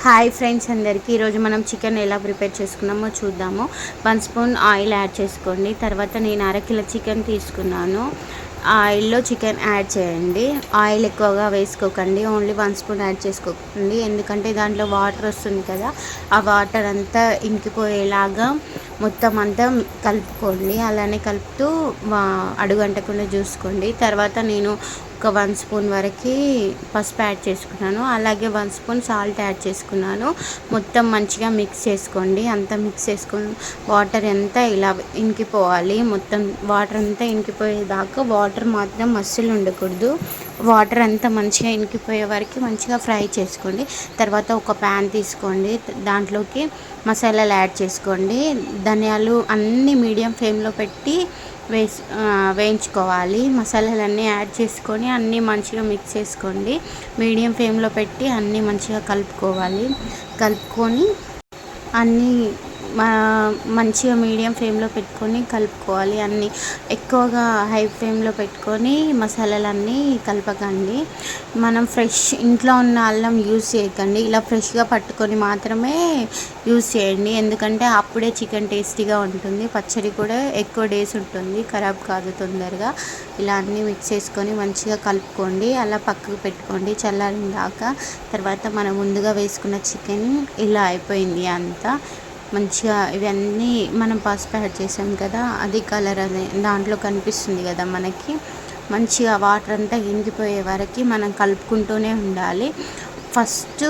Hi friends అందరికీ ఈరోజు మనం చికెన్ ఎలా ప్రిపేర్ చేసుకున్నామో చూద్దాము. 1 స్పూన్ ఆయిల్ యాడ్ చేసుకోండి. తర్వాత నేను అరకిలో చికెన్ తీసుకున్నాను. ఆయిల్లో చికెన్ యాడ్ చేయండి. ఆయిల్ ఎక్కువగా వేసుకోకండి, ఓన్లీ 1 స్పూన్ యాడ్ చేసుకోకండి. ఎందుకంటే దాంట్లో వాటర్ వస్తుంది కదా, ఆ వాటర్ అంతా ఇంకిపోయేలాగా మొత్తం అంతా కలుపుకోండి. అలానే కలుపుతూ అడుగంటకుండా చూసుకోండి. తర్వాత నేను ఒక 1 స్పూన్ వరకు పసుపు యాడ్ చేసుకున్నాను. అలాగే 1 స్పూన్ సాల్ట్ యాడ్ చేసుకున్నాను. మొత్తం మంచిగా మిక్స్ చేసుకోండి. అంతా మిక్స్ చేసుకొని వాటర్ అంతా ఇలా ఇంకిపోవాలి. మొత్తం వాటర్ అంతా ఇంకిపోయేదాకా వాటర్ మాత్రం అస్సలు ఉండకూడదు. వాటర్ అంతా మంచిగా ఇంకిపోయే వరకు మంచిగా ఫ్రై చేసుకోండి. తర్వాత ఒక ప్యాన్ తీసుకోండి, దాంట్లోకి మసాలాలు యాడ్ చేసుకోండి. ధనియాలు అన్నీ మీడియం ఫ్లేమ్లో పెట్టి వేయించుకోవాలి. మసాలాలన్నీ యాడ్ చేసుకొని అన్నీ మంచిగా మిక్స్ చేసుకోండి. మీడియం ఫ్లేమ్లో పెట్టి అన్నీ మంచిగా కలుపుకొని అన్నీ మంచిగా మీడియం ఫ్లేమ్లో పెట్టుకొని కలుపుకోవాలి. అన్నీ ఎక్కువగా హై ఫ్లేమ్లో పెట్టుకొని మసాలాలన్నీ కలపకండి. మనం ఫ్రెష్ ఇంట్లో ఉన్న అల్లం యూజ్ చేయకండి, ఇలా ఫ్రెష్గా పట్టుకొని మాత్రమే యూజ్ చేయండి. ఎందుకంటే అప్పుడే చికెన్ టేస్టీగా ఉంటుంది. పచ్చడి కూడా ఎక్కువ డేస్ ఉంటుంది, ఖరాబ్ కాదు తొందరగా. ఇలా అన్నీ మిక్స్ చేసుకొని మంచిగా కలుపుకోండి. అలా పక్కకు పెట్టుకోండి చల్లారిన దాకా. తర్వాత మనం ముందుగా వేసుకున్న చికెన్ ఇలా అయిపోయింది అంతా మంచిగా. ఇవన్నీ మనం పసుపు యాడ్ చేసాం కదా, అది కలర్ అదే దాంట్లో కనిపిస్తుంది కదా మనకి. మంచిగా వాటర్ అంతా ఇంకిపోయే వరకు మనం కలుపుకుంటూనే ఉండాలి. ఫస్ట్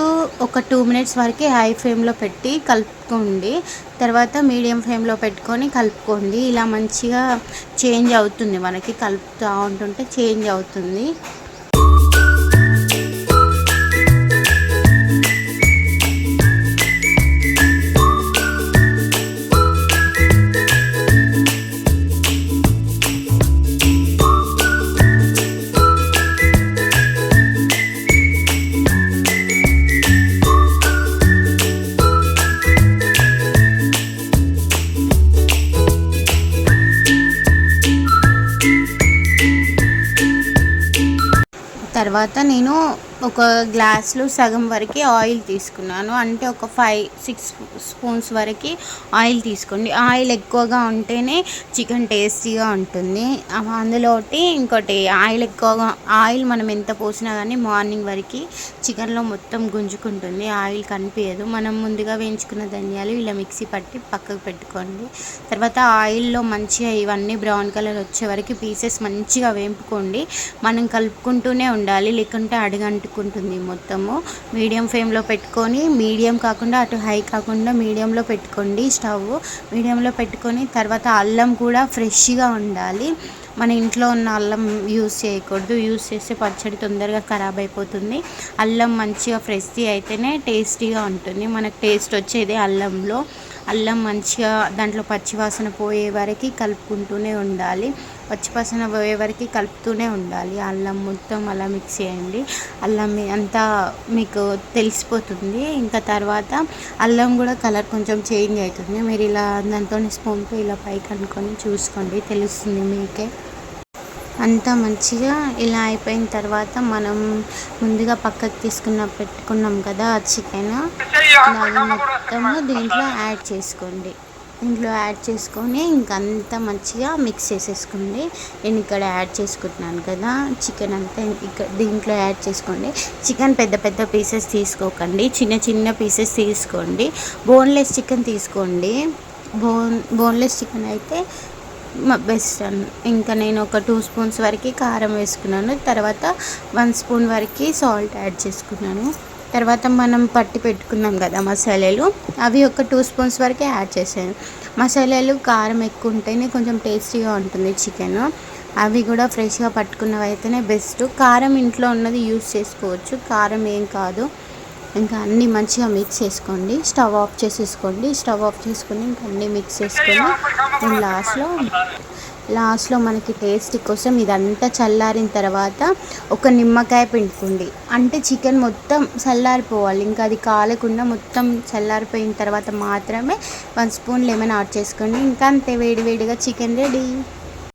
ఒక 2 మినిట్స్ వరకు హై ఫ్లేమ్లో పెట్టి కలుపుకోండి. తర్వాత మీడియం ఫ్లేమ్లో పెట్టుకొని కలుపుకోండి. ఇలా మంచిగా చేంజ్ అవుతుంది, మనకి కలుపుతూ ఉంటుంటే చేంజ్ అవుతుంది. తర్వాత నేను ఒక గ్లాస్లో సగం వరకు ఆయిల్ తీసుకున్నాను. అంటే ఒక 5-6 స్పూన్స్ వరకు ఆయిల్ తీసుకోండి. ఆయిల్ ఎక్కువగా ఉంటేనే చికెన్ టేస్టీగా ఉంటుంది. అందులోటి ఇంకోటి ఆయిల్ మనం ఎంత పోసినా కానీ మార్నింగ్ వరకు చికెన్లో మొత్తం గుంజుకుంటుంది, ఆయిల్ కనిపించదు. మనం ముందుగా వేయించుకున్న ధనియాలు ఇలా మిక్సీ పట్టి పక్కకు పెట్టుకోండి. తర్వాత ఆయిల్లో మంచిగా ఇవన్నీ బ్రౌన్ కలర్ వచ్చే వరకు పీసెస్ మంచిగా వేపుకోండి. మనం కలుపుకుంటూనే ఉండాలి, లేకుంటే అడుగంటుకుంటుంది మొత్తము. మీడియం ఫ్లేమ్లో పెట్టుకొని, మీడియం కాకుండా అటు హై కాకుండా మీడియంలో పెట్టుకోండి. స్టవ్ మీడియంలో పెట్టుకొని తర్వాత అల్లం కూడా ఫ్రెష్గా ఉండాలి. మన ఇంట్లో ఉన్న అల్లం యూస్ చేయకూడదు, యూస్ చేస్తే పచ్చడి తొందరగా ఖరాబ్ అయిపోతుంది. అల్లం మంచిగా ఫ్రెష్ది అయితేనే టేస్టీగా ఉంటుంది. మనకు టేస్ట్ వచ్చేది అల్లంలో. అల్లం మంచిగా దాంట్లో పచ్చివాసన పోయే వరకు కలుపుకుంటూనే ఉండాలి. పచ్చివాసన పోయే వరకు కలుపుతూనే ఉండాలి. అల్లం మొత్తం అలా మిక్స్ చేయండి. అల్లం అంతా మీకు తెలిసిపోతుంది. ఇంకా తర్వాత అల్లం కూడా కలర్ కొంచెం చేంజ్ అవుతుంది. మీరు ఇలా దాంతో స్పూన్తో ఇలా పైకి అనుకొని చూసుకోండి, తెలుస్తుంది మీకే. అంతా మంచిగా ఇలా అయిపోయిన తర్వాత మనం ముందుగా పక్కకు పెట్టుకున్నాం కదా ఆ చికెన్, అది మొత్తము దీంట్లో యాడ్ చేసుకోండి. దీంట్లో యాడ్ చేసుకొని ఇంకంతా మంచిగా మిక్స్ చేసేసుకోండి. నేను ఇక్కడ యాడ్ చేసుకుంటున్నాను కదా చికెన్ అంతా, ఇక్కడ దీంట్లో యాడ్ చేసుకోండి. చికెన్ పెద్ద పెద్ద పీసెస్ తీసుకోకండి, చిన్న చిన్న పీసెస్ తీసుకోండి. బోన్లెస్ చికెన్ తీసుకోండి. బోన్లెస్ చికెన్ అయితే బెస్ట్ ఇంకా నేను ఒక 2 స్పూన్స్ వరకు కారం వేసుకున్నాను. తర్వాత 1 స్పూన్ వరకు సాల్ట్ యాడ్ చేసుకున్నాను. తర్వాత మనం పట్టి పెట్టుకున్నాం కదా మసాలాలు, అవి ఒక 2 స్పూన్స్ వరకు యాడ్ చేశాను. మసాలాలు కారం ఎక్కువ ఉంటేనే కొంచెం టేస్టీగా ఉంటుంది చికెన్. అవి కూడా ఫ్రెష్గా పట్టుకున్నవి అయితేనే బెస్ట్. కారం ఇంట్లో ఉన్నది యూస్ చేసుకోవచ్చు, కారం ఏం కాదు. ఇంకా అన్నీ మంచిగా మిక్స్ చేసుకోండి. స్టవ్ ఆఫ్ చేసేసుకోండి. స్టవ్ ఆఫ్ చేసుకొని ఇంకా అన్నీ మిక్స్ చేసుకొని లాస్ట్లో మనకి టేస్ట్ కోసం ఇదంతా చల్లారిన తర్వాత ఒక నిమ్మకాయ పిండుకోండి. అంటే చికెన్ మొత్తం చల్లారిపోవాలి, ఇంకా అది కాలకుండా మొత్తం చల్లారిపోయిన తర్వాత మాత్రమే 1 స్పూన్ లెమన్ యాడ్ చేసుకోండి. ఇంకా అంతే, వేడివేడిగా చికెన్ రెడీ.